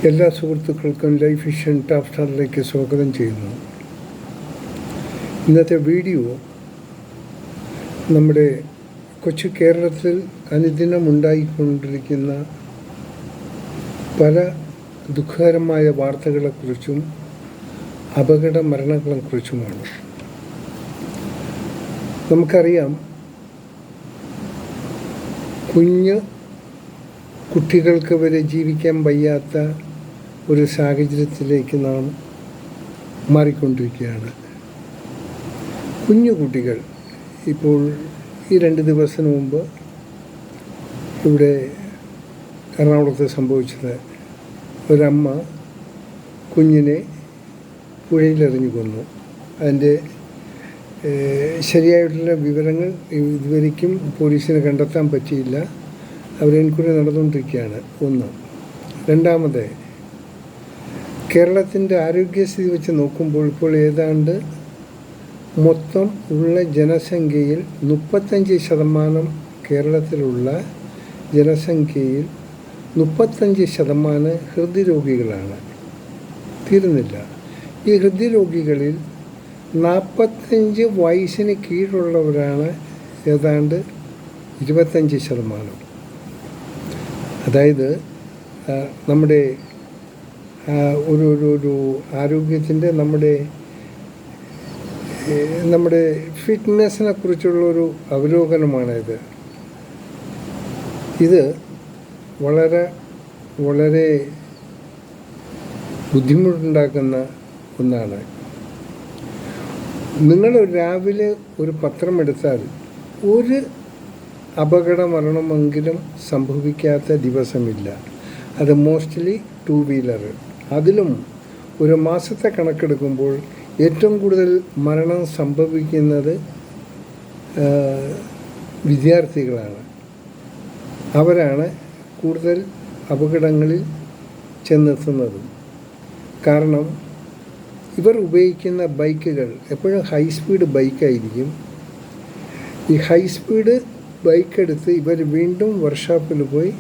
എല്ലാ സുഹൃത്തുക്കൾക്കും life vision top സ്റ്റാറിലേക്ക് സ്വാഗതം ചെയ്യുന്നു. ഇന്നത്തെ വീഡിയോ നമ്മുടെ കൊച്ചു കേരളത്തിൽ അനുദിനം ഉണ്ടായിക്കൊണ്ടിരിക്കുന്ന പല ദുഃഖകരമായ വാർത്തകളെക്കുറിച്ചും അപകട മരണങ്ങളെക്കുറിച്ചുമാണ്. നമുക്കറിയാം, കുട്ടികൾക്ക് വരെ ജീവിക്കാൻ വയ്യാത്ത ഒരു സാഹചര്യത്തിലേക്ക് നാം മാറിക്കൊണ്ടിരിക്കുകയാണ്. കുട്ടികൾ ഇപ്പോൾ ഈ 2 ദിവസത്തിന് മുമ്പ് ഇവിടെ എറണാകുളത്ത് സംഭവിച്ചത്, ഒരമ്മ കുഞ്ഞിനെ പുഴയിലെറിഞ്ഞു കൊന്നു. അതിൻ്റെ ശരിയായിട്ടുള്ള വിവരങ്ങൾ ഇതുവരേക്കും പോലീസിന് കണ്ടെത്താൻ പറ്റിയില്ല. അവരെൻക്വയറി നടന്നുകൊണ്ടിരിക്കുകയാണ്. ഒന്ന്. രണ്ടാമത്, കേരളത്തിൻ്റെ ആരോഗ്യസ്ഥിതി വെച്ച് നോക്കുമ്പോൾ ഇപ്പോൾ ഏതാണ്ട് മൊത്തം ഉള്ള ജനസംഖ്യയിൽ 35% കേരളത്തിലുള്ള ജനസംഖ്യയിൽ 35% ഹൃദ്രോഗികളാണ്. തീരുന്നില്ല. ഈ ഹൃദ്രോഗികളിൽ 45 വയസ്സിന് കീഴുള്ളവരാണ് ഏതാണ്ട് 25%. അതായത് നമ്മുടെ ഒരു ആരോഗ്യത്തിൻ്റെ നമ്മുടെ ഫിറ്റ്നസ്സിനെ കുറിച്ചുള്ളൊരു അവലോകനമാണിത്. ഇത് വളരെ വളരെ ബുദ്ധിമുട്ടുണ്ടാക്കുന്ന ഒന്നാണ്. നിങ്ങൾ രാവിലെ ഒരു പത്രം എടുത്താൽ ഒരു അപകട മരണമെങ്കിലും സംഭവിക്കാത്ത ദിവസമില്ല. അത് മോസ്റ്റ്ലി 2 വീലർ. അതിലും ഒരു മാസത്തെ കണക്കെടുക്കുമ്പോൾ ഏറ്റവും കൂടുതൽ മരണം സംഭവിക്കുന്നത് വിദ്യാർത്ഥികളാണ്. അവരാണ് കൂടുതൽ അപകടങ്ങളിൽ ചെന്നെത്തുന്നതും. കാരണം ഇവർ ഉപയോഗിക്കുന്ന ബൈക്കുകൾ എപ്പോഴും ഹൈ സ്പീഡ് ബൈക്കായിരിക്കും. ഈ ഹൈ സ്പീഡ് ബൈക്കെടുത്ത് ഇവർ വീണ്ടും വർക്ക്ഷോപ്പിൽ പോയി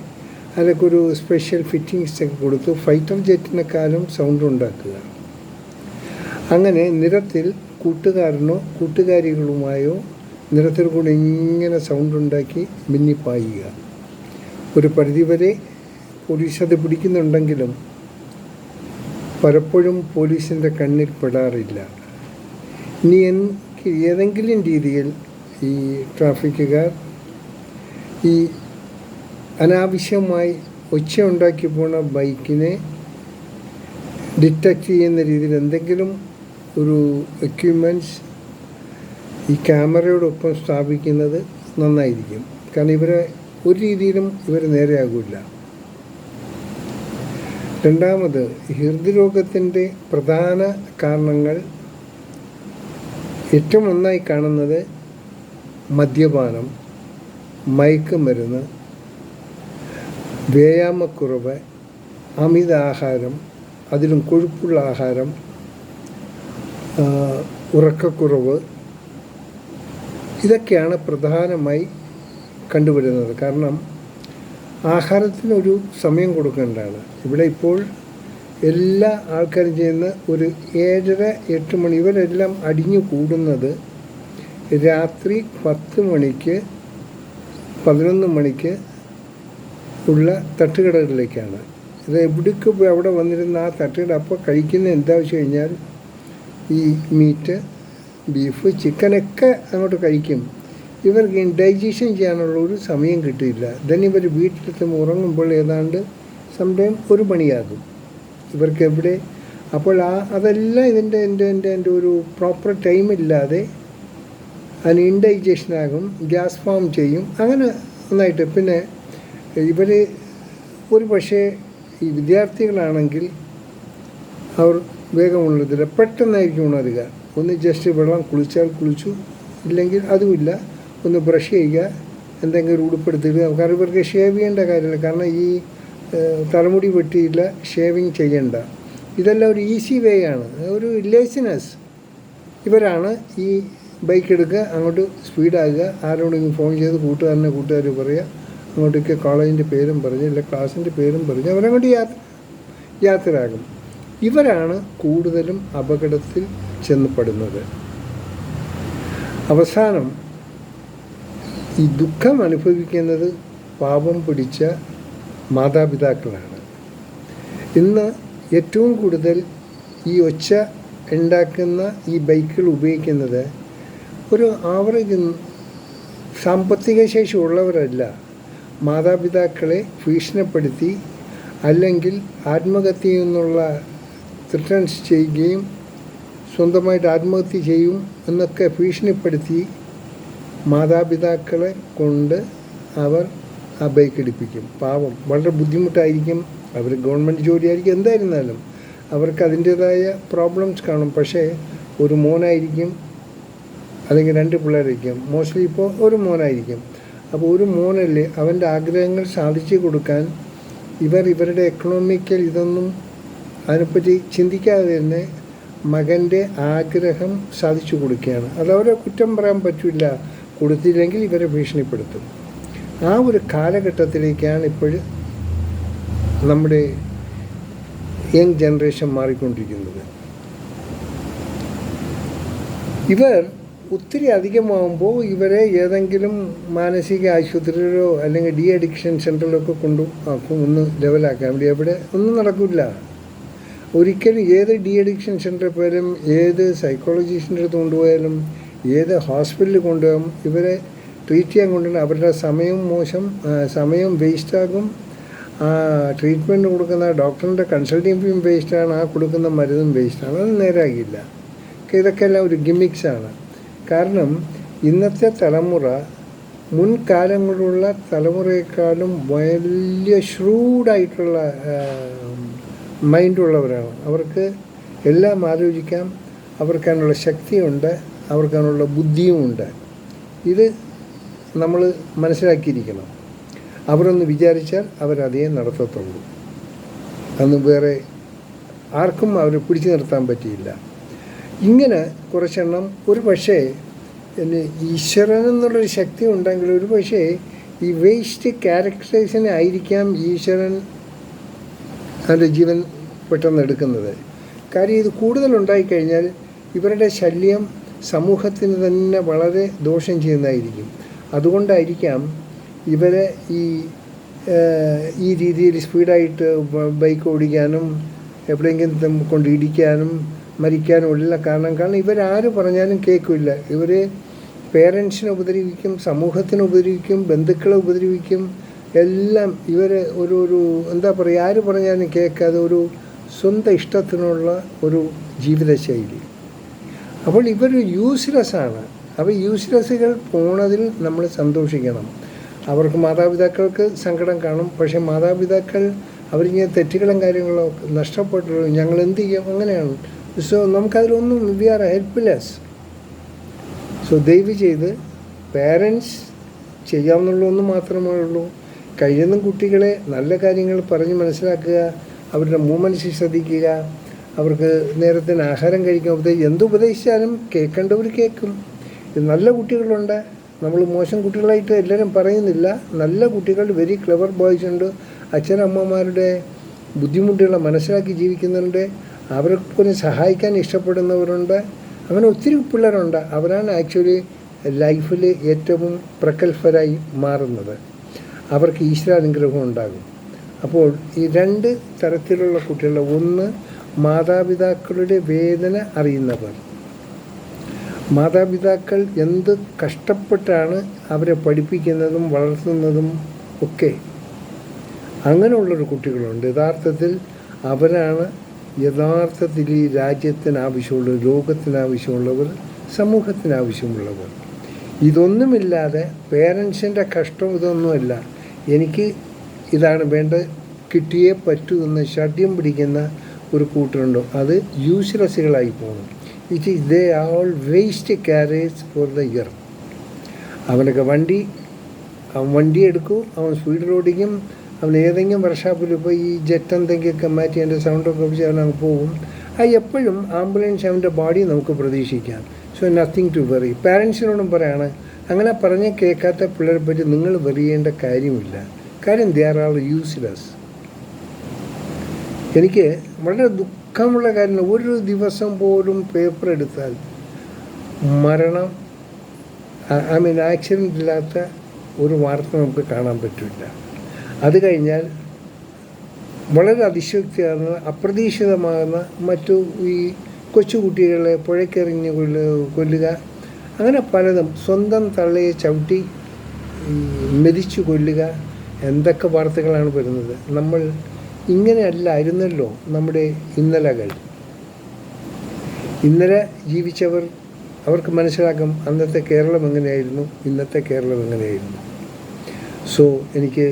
അതിലൊക്കെ ഒരു സ്പെഷ്യൽ ഫിറ്റിങ്സൊക്കെ കൊടുത്ത് ഫൈറ്റർ ജെറ്റിനെക്കാളും സൗണ്ട് ഉണ്ടാക്കുക. അങ്ങനെ നിരത്തിൽ കൂട്ടുകാരനോ കൂട്ടുകാരികളുമായോ നിരത്തിൽ കൂടെ ഇങ്ങനെ സൗണ്ട് ഉണ്ടാക്കി മിന്നിപ്പായുക. ഒരു പരിധിവരെ പോലീസ് അത് പിടിക്കുന്നുണ്ടെങ്കിലും പലപ്പോഴും പോലീസിൻ്റെ കണ്ണിൽ പെടാറില്ല. ഇനി ഏതെങ്കിലും രീതിയിൽ ഈ ട്രാഫിക്കുകാർ ഈ അനാവശ്യമായി ഒച്ച ഉണ്ടാക്കി പോണ ബൈക്കിനെ ഡിറ്റക്റ്റ് ചെയ്യുന്ന രീതിയിൽ എന്തെങ്കിലും ഒരു എക്യുപ്മെൻറ്റ്സ് ഈ ക്യാമറയോടൊപ്പം സ്ഥാപിക്കുന്നത് നന്നായിരിക്കും. കാരണം ഇവരെ ഒരു രീതിയിലും ഇവർ നേരെയാകില്ല. രണ്ടാമത്, ഹൃദ്രോഗത്തിൻ്റെ പ്രധാന കാരണങ്ങൾ ഏറ്റവും ഒന്നായി കാണുന്നത് മദ്യപാനം, മയക്കുമരുന്ന്, വ്യായാമക്കുറവ്, അമിത ആഹാരം, അതിലും കൊഴുപ്പുള്ള ആഹാരം, ഉറക്കക്കുറവ്, ഇതൊക്കെയാണ് പ്രധാനമായി കണ്ടുവരുന്നത്. കാരണം ആഹാരത്തിനൊരു സമയം കൊടുക്കേണ്ടതാണ്. ഇവിടെ ഇപ്പോൾ എല്ലാ ആൾക്കാരും ചെയ്യുന്ന ഒരു 7:30-8 മണി, ഇവരെല്ലാം അടിഞ്ഞു കൂടുന്നത് രാത്രി 10 മണിക്ക് 11 മണിക്ക് ഉള്ള തട്ടുകടകളിലേക്കാണ്. ഇത് എവിടേക്ക് പോയി അവിടെ വന്നിരുന്ന ആ തട്ടുകട അപ്പോൾ കഴിക്കുന്ന എന്താ വെച്ച് കഴിഞ്ഞാൽ ഈ മീറ്റ്, ബീഫ്, ചിക്കനൊക്കെ അങ്ങോട്ട് കഴിക്കും. ഇവർക്ക് ഡൈജഷൻ ചെയ്യാനുള്ള ഒരു സമയം കിട്ടിയില്ല. ദെൻ ഇവർ വീട്ടിലെത്തുമ്പോൾ ഉറങ്ങുമ്പോൾ ഏതാണ്ട് സംടൈം 1 മണിയാകും. ഇവർക്ക് എവിടെ അപ്പോൾ അതെല്ലാം എൻ്റെ ഒരു പ്രോപ്പർ ടൈമില്ലാതെ അതിന് ഇൻഡൈജഷനാകും, ഗ്യാസ് ഫോം ചെയ്യും. അങ്ങനെ നന്നായിട്ട് പിന്നെ ഇവർ ഒരു പക്ഷേ ഈ വിദ്യാർത്ഥികളാണെങ്കിൽ അവർ വേഗമുള്ളതില്ല, പെട്ടെന്നായിരിക്കും ഉണരുക. ഒന്ന് ജസ്റ്റ് വെള്ളം കുളിച്ചാൽ കുളിച്ചു, ഇല്ലെങ്കിൽ അതുമില്ല. ഒന്ന് ബ്രഷ് ചെയ്യുക, എന്തെങ്കിലും ഉടുപ്പെടുത്തിടുക. കാരണം ഇവർക്ക് ഷേവ് ചെയ്യേണ്ട കാര്യമില്ല. കാരണം ഈ തലമുടി വെട്ടിയില്ല, ഷേവിങ് ചെയ്യണ്ട. ഇതെല്ലാം ഒരു ഈസി വേ ആണ്, ഒരു ലേസിനെസ്. ഇവരാണ് ഈ ബൈക്ക് എടുക്കുക, അങ്ങോട്ട് സ്പീഡാകുക, ആരോടെങ്കിലും ഫോൺ ചെയ്ത് കൂട്ടുകാർ പറയുക, അങ്ങോട്ടേക്ക് കോളേജിൻ്റെ പേരും പറഞ്ഞ്, അല്ലെ ക്ലാസ്സിൻ്റെ പേരും പറഞ്ഞ് അവരങ്ങോട്ട് യാത്രയാകും. ഇവരാണ് കൂടുതലും അപകടത്തിൽ ചെന്നപ്പെടുന്നത്. അവസാനം ഈ ദുഃഖം അനുഭവിക്കുന്നത് പാപം പിടിച്ച മാതാപിതാക്കളാണ്. ഇന്ന് ഏറ്റവും കൂടുതൽ ഈ ഒച്ച ഉണ്ടാക്കുന്ന ഈ ബൈക്കുകൾ ഉപയോഗിക്കുന്നത് ഒരു ആവറേജ് സാമ്പത്തിക ശേഷി ഉള്ളവരല്ല. മാതാപിതാക്കളെ ഭീഷണിപ്പെടുത്തി അല്ലെങ്കിൽ ആത്മഹത്യ എന്നുള്ള ത്രെറ്റൻസ് ചെയ്യുകയും സ്വന്തമായിട്ട് ആത്മഹത്യ ചെയ്യും എന്നൊക്കെ ഭീഷണിപ്പെടുത്തി മാതാപിതാക്കളെ കൊണ്ട് അവർ ആ ബൈക്ക് എടുപ്പിക്കും. പാവം, വളരെ ബുദ്ധിമുട്ടായിരിക്കും. അവർ ഗവൺമെൻറ് ജോലിയായിരിക്കും. എന്തായിരുന്നാലും അവർക്ക് അതിൻ്റേതായ പ്രോബ്ലംസ് കാണും. പക്ഷേ ഒരു മോനായിരിക്കും, അല്ലെങ്കിൽ 2 പിള്ളേരായിരിക്കും. മോസ്റ്റ്ലി ഇപ്പോൾ ഒരു മോനായിരിക്കും. അപ്പോൾ ഒരു മോനല്ലേ, അവൻ്റെ ആഗ്രഹങ്ങൾ സാധിച്ചു കൊടുക്കാൻ ഇവരുടെ എക്കണോമിക്കൽ ഇതൊന്നും അതിനെപ്പറ്റി ചിന്തിക്കാതെ തന്നെ മകൻ്റെ ആഗ്രഹം സാധിച്ചു കൊടുക്കുകയാണ്. അതവരെ കുറ്റം പറയാൻ പറ്റില്ല. കൊടുത്തില്ലെങ്കിൽ ഇവരെ ഭീഷണിപ്പെടുത്തും. ആ ഒരു കാലഘട്ടത്തിലേക്കാണ് ഇപ്പോൾ നമ്മുടെ യങ് ജനറേഷൻ മാറിക്കൊണ്ടിരിക്കുന്നത്. ഇവർ ഒത്തിരി അധികമാകുമ്പോൾ ഇവരെ ഏതെങ്കിലും മാനസിക ആശുപത്രിയിലോ അല്ലെങ്കിൽ ഡി അഡിക്ഷൻ സെൻ്ററിലൊക്കെ ഒന്ന് ലെവലാക്കാൻ വേണ്ടി എവിടെ ഒന്നും നടക്കില്ല. ഒരിക്കലും ഏത് ഡി അഡിക്ഷൻ സെൻ്ററിൽ പോയാലും, ഏത് സൈക്കോളജിസ്റ്റിൻ്റെ അടുത്ത് കൊണ്ടുപോയാലും, ഏത് ഹോസ്പിറ്റലിൽ കൊണ്ടുപോകും, ഇവരെ ട്രീറ്റ് ചെയ്യാൻ കൊണ്ടുവന്ന് അവരുടെ സമയം വേസ്റ്റാകും. ആ ട്രീറ്റ്മെൻറ്റ് കൊടുക്കുന്ന ഡോക്ടറിൻ്റെ കൺസൾട്ടിങ് ഫീയും വേസ്റ്റാണ്. ആ കൊടുക്കുന്ന മരുന്നും വേസ്റ്റാണ്. അത് നേരാകില്ല. ഇതൊക്കെ എല്ലാം ഒരു ഗിമിക്സാണ്. കാരണം ഇന്നത്തെ തലമുറ മുൻകാലങ്ങളിലുള്ള തലമുറയെക്കാളും വലിയ ഷ്രൂഡായിട്ടുള്ള മൈൻഡുള്ളവരാണ്. അവർക്ക് എല്ലാം ആലോചിക്കാം. അവർക്കതിനുള്ള ശക്തിയുണ്ട്, അവർക്കതിനുള്ള ബുദ്ധിയുമുണ്ട്. ഇത് നമ്മൾ മനസ്സിലാക്കിയിരിക്കണം. അവരൊന്ന് വിചാരിച്ചാൽ അവരതേ നടത്തത്തുള്ളൂ. അന്ന് വേറെ ആർക്കും അവരെ പിടിച്ചു നിർത്താൻ പറ്റിയില്ല. ഇങ്ങനെ കുറച്ചെണ്ണം ഒരു പക്ഷേ ഈശ്വരനെന്നുള്ളൊരു ശക്തി ഉണ്ടെങ്കിൽ ഒരു പക്ഷേ ഈ വേസ്റ്റ് ക്യാരക്ടറൈസിനെ ആയിരിക്കാം ഈശ്വരൻ അതിൻ്റെ ജീവൻ പെട്ടെന്ന് എടുക്കുന്നത്. കാര്യം ഇത് കൂടുതലുണ്ടായിക്കഴിഞ്ഞാൽ ഇവരുടെ ശല്യം സമൂഹത്തിന് തന്നെ വളരെ ദോഷം ചെയ്യുന്നതായിരിക്കും. അതുകൊണ്ടായിരിക്കാം ഇവരെ ഈ രീതിയിൽ സ്പീഡായിട്ട് ബൈക്ക് ഓടിക്കാനും എവിടെയെങ്കിലും കൊണ്ട് ഇടിക്കാനും മരിക്കാനും ഉള്ള കാരണം ഇവരാര് പറഞ്ഞാലും കേൾക്കില്ല. ഇവർ പേരൻസിനെ ഉപദ്രവിക്കും, സമൂഹത്തിനെ ഉപദ്രവിക്കും, ബന്ധുക്കളെ ഉപദ്രവിക്കും. എല്ലാം ഇവർ ഒരു എന്താ പറയുക, ആര് പറഞ്ഞാലും കേൾക്കാതെ ഒരു സ്വന്തം ഇഷ്ടത്തിനുള്ള ഒരു ജീവിതശൈലി. അപ്പോൾ ഇവർ യൂസ്ലെസ്സാണ്. അപ്പോൾ യൂസ്ലെസ്സുകൾ പോണതിൽ നമ്മൾ സന്തോഷിക്കണം. അവർക്ക് മാതാപിതാക്കൾക്ക് സങ്കടം കാണും. പക്ഷേ മാതാപിതാക്കൾ അവരിങ്ങനെ തെറ്റുകളും കാര്യങ്ങളോ നഷ്ടപ്പെട്ടു ഞങ്ങൾ എന്ത് ചെയ്യും, അങ്ങനെയാണ്. സോ നമുക്കതിലൊന്നും വി ആർ ഹെൽപ്ലെസ്. സോ ദയവ് ചെയ്ത് പേരൻസ് ചെയ്യാവുന്നുള്ളൊന്നും മാത്രമേ ഉള്ളൂ. കഴിയുന്ന കുട്ടികളെ നല്ല കാര്യങ്ങൾ പറഞ്ഞ് മനസ്സിലാക്കുക, അവരുടെ മൂവ്മെൻറ്റ്സ് ശ്രദ്ധിക്കുക, അവർക്ക് നേരത്തിന് ആഹാരം കഴിക്കാൻ എന്തുപദേശിച്ചാലും കേൾക്കേണ്ടവർ കേൾക്കും. നല്ല കുട്ടികളുണ്ട്, നമ്മൾ മോശം കുട്ടികളായിട്ട് എല്ലാവരും പറയുന്നില്ല. നല്ല കുട്ടികൾ, വെരി ക്ലെവർ ബോയ്സ് ഉണ്ട്. അച്ഛനമ്മമാരുടെ ബുദ്ധിമുട്ടുകളെ മനസ്സിലാക്കി ജീവിക്കുന്നുണ്ട്. അവർക്ക് സഹായിക്കാൻ ഇഷ്ടപ്പെടുന്നവരുണ്ട്. അങ്ങനെ ഒത്തിരി പിള്ളേരുണ്ട്. അവരാണ് ആക്ച്വലി ലൈഫിൽ ഏറ്റവും പ്രഗത്ഭരായി മാറുന്നത്. അവർക്ക് ഈശ്വരാനുഗ്രഹം ഉണ്ടാകും. അപ്പോൾ ഈ 2 തരത്തിലുള്ള കുട്ടികൾ, ഒന്ന് മാതാപിതാക്കളുടെ വേദന അറിയുന്നവർ. മാതാപിതാക്കൾ എന്ത് കഷ്ടപ്പെട്ടാണ് അവരെ പഠിപ്പിക്കുന്നതും വളർത്തുന്നതും ഒക്കെ. അങ്ങനെയുള്ളൊരു കുട്ടികളുണ്ട്. അവരാണ് യഥാർത്ഥത്തിൽ ഈ രാജ്യത്തിന് ആവശ്യമുള്ളവർ, ലോകത്തിന് ആവശ്യമുള്ളവർ, സമൂഹത്തിന് ആവശ്യമുള്ളവർ. ഇതൊന്നുമില്ലാതെ പേരൻസിൻ്റെ കഷ്ടം ഇതൊന്നുമല്ല, എനിക്ക് ഇതാണ് വേണ്ടത്, കിട്ടിയേ പറ്റൂ എന്ന് ഷഡ്യം പിടിക്കുന്ന ഒരു കൂട്ടരുണ്ടോ, അത് യൂസ്ലെസ്സുകളായി പോകുന്നു. It is they all waste carriage for the earth. അവനൊക്കെ വണ്ടി എടുക്കും, അവൻ സ്പീഡിൽ ഓടിക്കും, അവൻ ഏതെങ്കിലും വർക്ക്ഷോപ്പിൽ പോയി ഈ ജെറ്റ് എന്തെങ്കിലുമൊക്കെ മാറ്റി അതിൻ്റെ സൗണ്ടൊക്കെ വെച്ച് അവനങ്ങ് പോകും. എപ്പോഴും ആംബുലൻസ് അവൻ്റെ ബോഡി നമുക്ക് പ്രതീക്ഷിക്കാം. So nothing to worry. പാരൻസിനോടും പറയാണ്, അങ്ങനെ പറഞ്ഞ് കേൾക്കാത്ത പിള്ളേരെ പറ്റി നിങ്ങൾ വെറിയേണ്ട കാര്യമില്ല. കാര്യം ദേ ആർ ആൾ യൂസ്ലെസ്. എനിക്ക് വളരെ ദുഃഖമുള്ള കാര്യം, ഒരു ദിവസം പോലും പേപ്പർ എടുത്താൽ മരണം, ആക്സിഡൻ്റ് ഇല്ലാത്ത ഒരു വാർത്ത നമുക്ക് കാണാൻ പറ്റില്ല. അത് കഴിഞ്ഞാൽ വളരെ അതിശക്തിയാണ് അപ്രതീക്ഷിതമാകുന്ന മറ്റു ഈ കൊച്ചുകുട്ടികളെ പുഴയ്ക്കെറിഞ്ഞ് കൊല്ലുക, അങ്ങനെ പലതും, സ്വന്തം തള്ളയെ ചവിട്ടി മെതിച്ചു കൊല്ലുക, എന്തൊക്കെ വാർത്തകളാണ് വരുന്നത്. നമ്മൾ ഇങ്ങനെയല്ലായിരുന്നല്ലോ നമ്മുടെ ഇന്നലകൾ. ഇന്നലെ ജീവിച്ചവർ, അവർക്ക് മനസ്സിലാക്കും അന്നത്തെ കേരളം എങ്ങനെയായിരുന്നു, ഇന്നത്തെ കേരളം എങ്ങനെയായിരുന്നു. സോ എനിക്ക്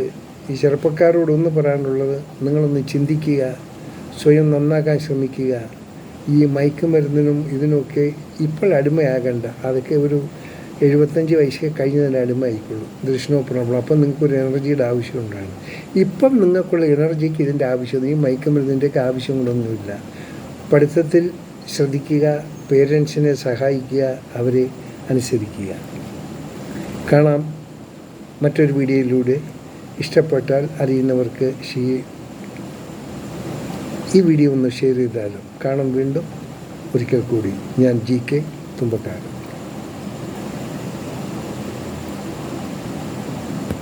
ഈ ചെറുപ്പക്കാരോടൊന്ന് പറയാനുള്ളത്, നിങ്ങളൊന്ന് ചിന്തിക്കുക, സ്വയം നന്നാക്കാൻ ശ്രമിക്കുക. ഈ മയക്കുമരുന്നിനും ഇതിനൊക്കെ ഇപ്പോൾ അടിമയാകണ്ട. അതൊക്കെ ഒരു 75 വയസ്സൊക്കെ കഴിഞ്ഞതിന് അടിമയായിക്കുള്ളൂ. ദൃഷ്ണോ പ്രോബ്ലം. അപ്പം നിങ്ങൾക്കൊരു എനർജിയുടെ ആവശ്യമുണ്ടാണ്. ഇപ്പം നിങ്ങൾക്കുള്ള എനർജിക്ക് ഇതിൻ്റെ ആവശ്യം, ഈ മയക്കുമരുന്നിൻ്റെയൊക്കെ ആവശ്യങ്ങളൊന്നുമില്ല. പഠിത്തത്തിൽ ശ്രദ്ധിക്കുക, പേരൻസിനെ സഹായിക്കുക, അവരെ അനുസരിക്കുക. കാണാം മറ്റൊരു വീഡിയോയിലൂടെ. ഇഷ്ടപ്പെട്ടാൽ അറിയുന്നവർക്ക് ഈ വീഡിയോ ഒന്ന് ഷെയർ ചെയ്താലും. കാണാം വീണ്ടും ഒരിക്കൽ കൂടി. ഞാൻ GK തുമ്പക്കാരൻ.